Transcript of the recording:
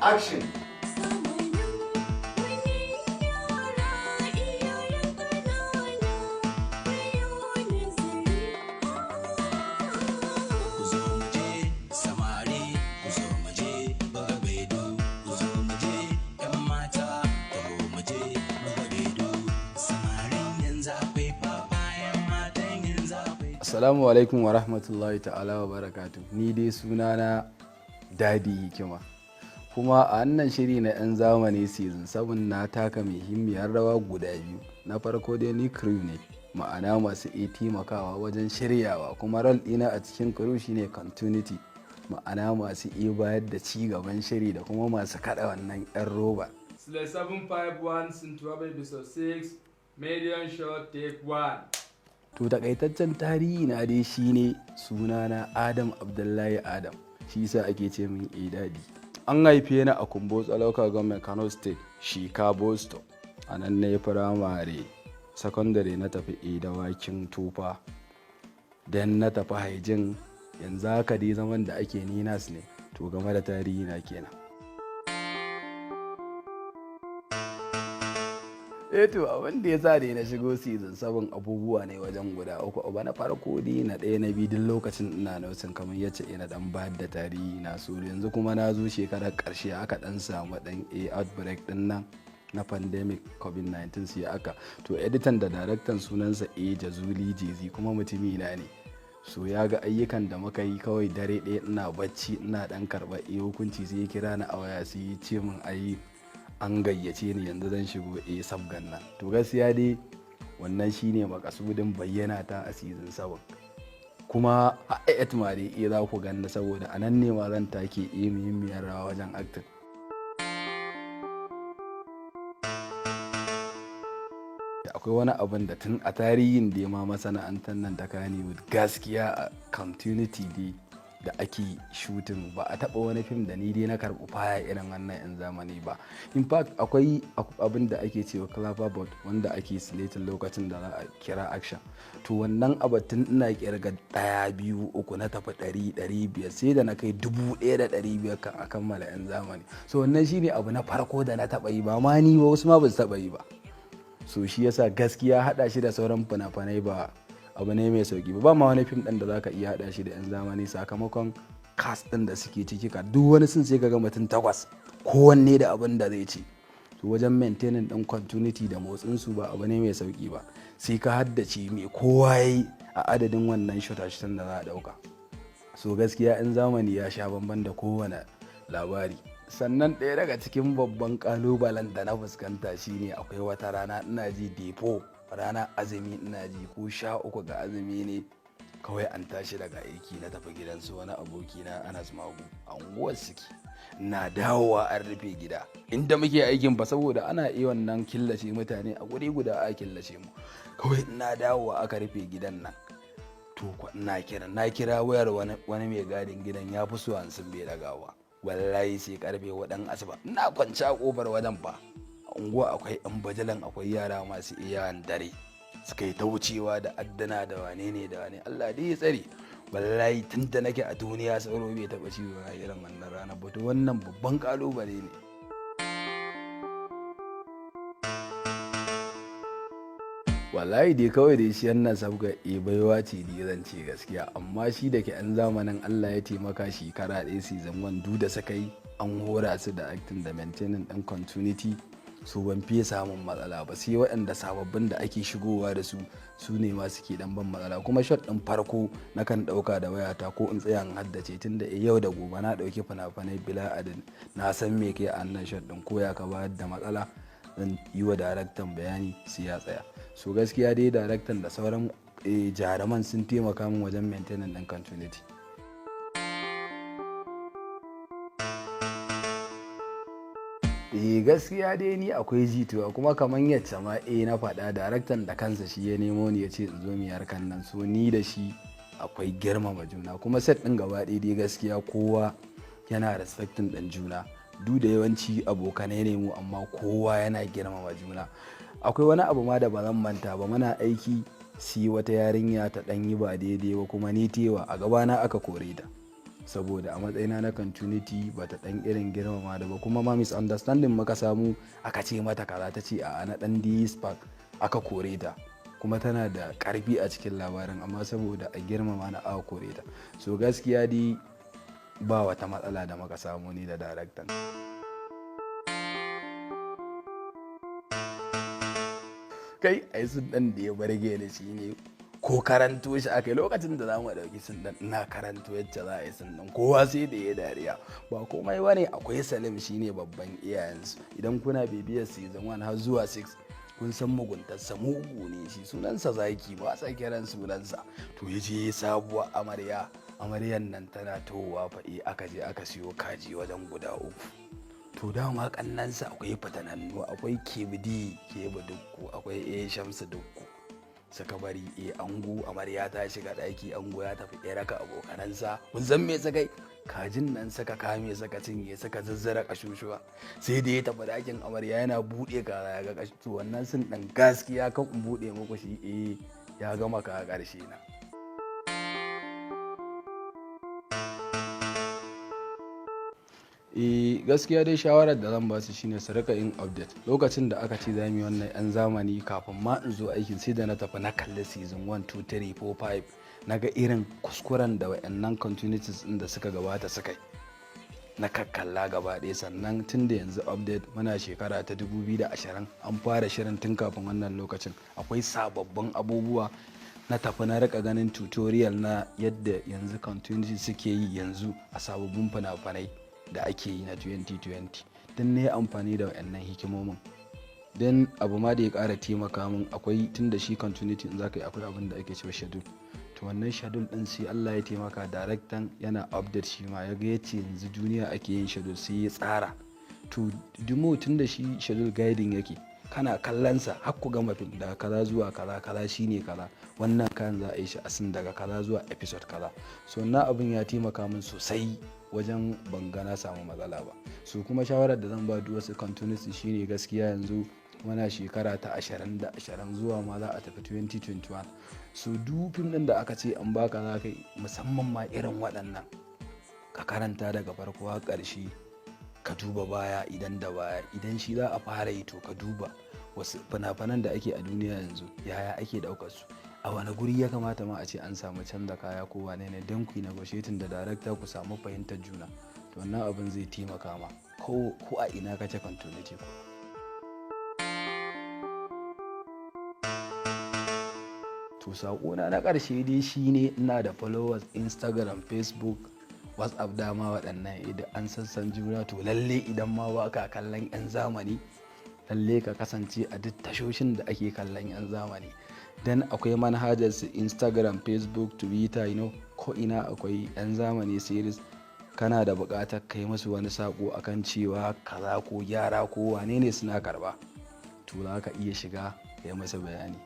Action! Assalamu alaikum wa rahmatullahi ta'ala wa barakatu. Ni dai sunana Dadi Hikima. Kuma a wannan shiri na 'yan zamani season 7 na taka muhimmiyar rawa guda biyu. Na farko dai ni crew ne, ma'ana masu iya taimakawa wajen shiryawa, kuma role ɗina a cikin crew shine continuity, ma'ana masu iya bayar da ci gaban shiri da kuma masu kada wannan 'yan roba. 751 Sintuwa episode 6 medium short take 1. To takaitaccen tarihi na dai shine sunana Adam Abdullahi Adam, shi yasa ake ce min Dadi. An haife ni a Kumbotso Local Government, Kano State, Shika Boston. A nan na yi firamare, secondary na tafi Dawakin Tufa, dan na tafi Haijin. Yanzu haka dai zaman da ake ninas ne. To game da tarihi na kenan. To abin da ya sa da na shigo season 7 abubuwa ne wajen guda uku. Abu na farko dai na ɗaya na biyu duk lokacin ina nausin kamar yace ina dan bayar da tarihi na so. Yanzu kuma na zo shekarar ƙarshe aka dan samu dan outbreak din nan na pandemic covid-19 sai aka to editan da daraktan sunansa Jazuli Jezi, kuma mutumi na ne. So ya ga ayyukan da muka yi kawai dare ɗaya ina bacci ina dan karɓar hukunci, sai ya kira ni a waya sai ya ce min ayi an gayyace ni yanzu zan shigo sabgan nan. To gaskiya dai wannan shine makasudin bayyana ta a season 7, kuma a 8 ma dai za ku ganna saboda anan ne ma zan take muhimmiyar rawa wajen acting. Akwai wani abin da tun a tarihin da ma masana'antar nan ta Kannywood gaskiya a continuity dai da ake shooting ba a taba wani fim da ni dai na karɓi faya irin wannan 'yan zamani ba. In fact akwai abin da ake cewa clapperboard wanda ake slating lokacin da za a kira action. To wannan abatun ina kirga 1 2 3 na tafi 100 500 sai da na kai 1500 kan a kammala 'yan zamani. So wannan shine abu na farko da na taba yi, ba ma ni ba, wasu ma ba su taba yi ba. So shi yasa gaskiya hada shi da sauran fina-finai ba abu ne mai sauki ba ma wani fim ɗin da zaka iya hada shi da 'yan zamani sakamakon cast ɗin da suke ciki ka duk wani sun sai ga mutum 8 kowanne da abin da zai ci. To wajen maintaining ɗin continuity da motsin su ba abu ne mai sauki ba, sai ka haddace mai kowa yayi a adadin wannan shota-shotan da za a dauka. So gaskiya 'yan zamani ya sha bamban da kowane labari. Sannan ɗaya daga cikin babban kalubalen da na fuskanta shine akwai wata rana ina ji depo ranar azumi, ina ji ko 13 ga azumi ne, kawai an tashi daga aiki na tafi gidansu wani aboki na Anas Magu a unguwar Siki. Na dawowa an rufe gida inda muke aikin ba, saboda ana iya wannan killace mutane a guri guda a killace mu. Kawai ina dawowa aka rufe gidan nan. To na kira wayar wani mai gadin gidan ya fi so 50 bai dagawa. Wallahi sai karfe wadan asuba ina kwance a kofar wajen fa. Unguwa akwai yan bajalan, akwai yara masu iyawan dare suka yi ta wucewa da addana da wane ne da wane. Allah dai ya tsare. Wallahi tun da nake a duniya sauro bai taba ciwo a irin wannan rana ba. To wannan babban kalubale ne. Wallahi dai kawai dai shi wannan sabga baiwa ce dai zan ce gaskiya, amma shi da ke 'yan zamanin Allah ya taimaka shekara ɗaya season 1 duk da suka yi an hora su da acting da maintaining ɗin continuity. So ban fiye samun matsala ba, sai waɗanda sababbin da ake shigowa da su ne ma suke dan ban matsala. Kuma shot ɗin farko na kan ɗauka da wayata ko in tsaya in haddace, tunda yau da gobe na ɗauki fina-finai bila adin, na san me ke a nan shot ɗin, ko ya ka bayar da matsala zan yi wa daraktan bayani sai ya tsaya. So gaskiya dai daraktan da sauran jaruman sun taimaka min wajen maintaining ɗin continuity. Gaskiya dai ni akwai jituwa, kuma kamar yacce ma na faɗa daraktan da kansa shi ya nemo ni ya ce in zo mu harkan nan. So ni da shi akwai girmama juna, kuma set ɗin gaba ɗaya dai gaskiya kowa yana respecting ɗin juna. Duk da yawanci abokanai ne mu, amma kowa yana girmama juna. Akwai wani abu ma da ba zan manta ba, muna aiki sai wata yarinya ta ɗan yi ba daidai ba, kuma ni tewa a gabana aka kore ta. saboda a matsayina na continuity ba ta dan irin girmama da ba, kuma ma misunderstanding maka samu aka ce mata kaza ta ce a na dan spark aka kore ta, kuma tana da karfi a cikin labarin amma saboda a girmama na aka kore ta. So gaskiya dai ba wata matsala da muka samu ni da daraktan. Kai ai sun dan da ya barge ni shine ko karanto shi akai lokacin da zamu dauki sun dan ina karanto yacce za a yi sun dan kowa sai da ya dariya. Ba komai bane, akwai Salim shine babban iyayensu. Idan kuna bibiyar season 1 har zuwa 6 kun san muguntarsa, mugu ne shi, sunansa Zaki, ba sa kiran sunansa. To yaje sabuwar amaryan nan tana towa fa aka je aka siyo kaji wajen guda 3. To dama kannansa akwai fatanannu, akwai kebidi dukku, akwai shamsu dukku. Suka bari ango amarya ta shiga daki, ango ya tafi raka abokanansa. Mun san me suka yi, kajin nan suka kame suka cinye suka zazzara kashushuwa. Sai da ya tafi dakin amarya yana bude kaza ya ga kashi. To wannan sun dan gaskiya kan in bude muku shi ya gama ka karshe na. Gaskiya dai shawarar da zan ba su shine su rika yin update. Lokacin da aka ce za mu yi wannan 'yan zamani, kafin ma in zo aikin sai da na tafi na kalli season 1, 2, 3, 4, 5 na ga irin kuskuren da wayannan continuities din da suka gabata suka yi, na kakkalla gaba ɗaya. Sannan tun da yanzu update muna shekara ta 2020 an fara shirin tun kafin wannan lokacin, akwai sababbin abubuwa. Na tafi na rika ganin tutorial na yadda yanzu continuities suke yi yanzu a sababbin fina-finai da ake yi na 2020, don na yi amfani da wayannan hikimomin. Don abu ma da ya ƙara taimaka min, akwai tun da shi continuity in za ka yi akwai abin da ake cewa schedule. To wannan schedule din sai Allah ya taimaka, daraktan yana update shi ma ya ga yace yanzu duniya ake yin schedule sai ya tsara. To dimo tun da shi schedule guiding yake, kana kallonsa har ku gama fim daga kaza zuwa kaza, kaza shine kaza, wannan kan za a yi shi asin daga kaza zuwa episode kaza. So wannan abin ya taimaka min sosai wajen banga na samu matsala ba. So kuma shawarar da zan ba duk wasu continuity shine gaskiya yanzu muna shekara ta 2020 zuwa ma za a tafi 2021. So duk fim din da aka ce an baka za ka yi, musamman ma irin waɗannan, ka karanta daga farko har ƙarshe, ka duba baya idan da baya. Idan shi za a fara yi to ka duba wasu fina-finan da ake a duniya yanzu yaya ake daukar su, a wani guri ya kamata ma a ce an samu canza kaya ko wane ne, don ku yi negotiating da director ku samu fahimtar juna. To wannan abin zai taimaka ma ko a ina kace continuity ko. To sakona na ƙarshe dai shine ina da followers Instagram, Facebook, WhatsApp, dama waɗannan idan an sassan juna. To lalle idan ma ba ka kallon 'yan zamani, lalle ka kasance a duk tashoshin da ake kallon 'yan zamani. Dan akwai manhajar su Instagram, Facebook, Twitter, ko ina akwai 'yan zamani series. Kana da buƙatar kai musu wani sako akan cewa kaza ko gyara ko wane ne suna karba, to za ka iya shiga kai musu bayani.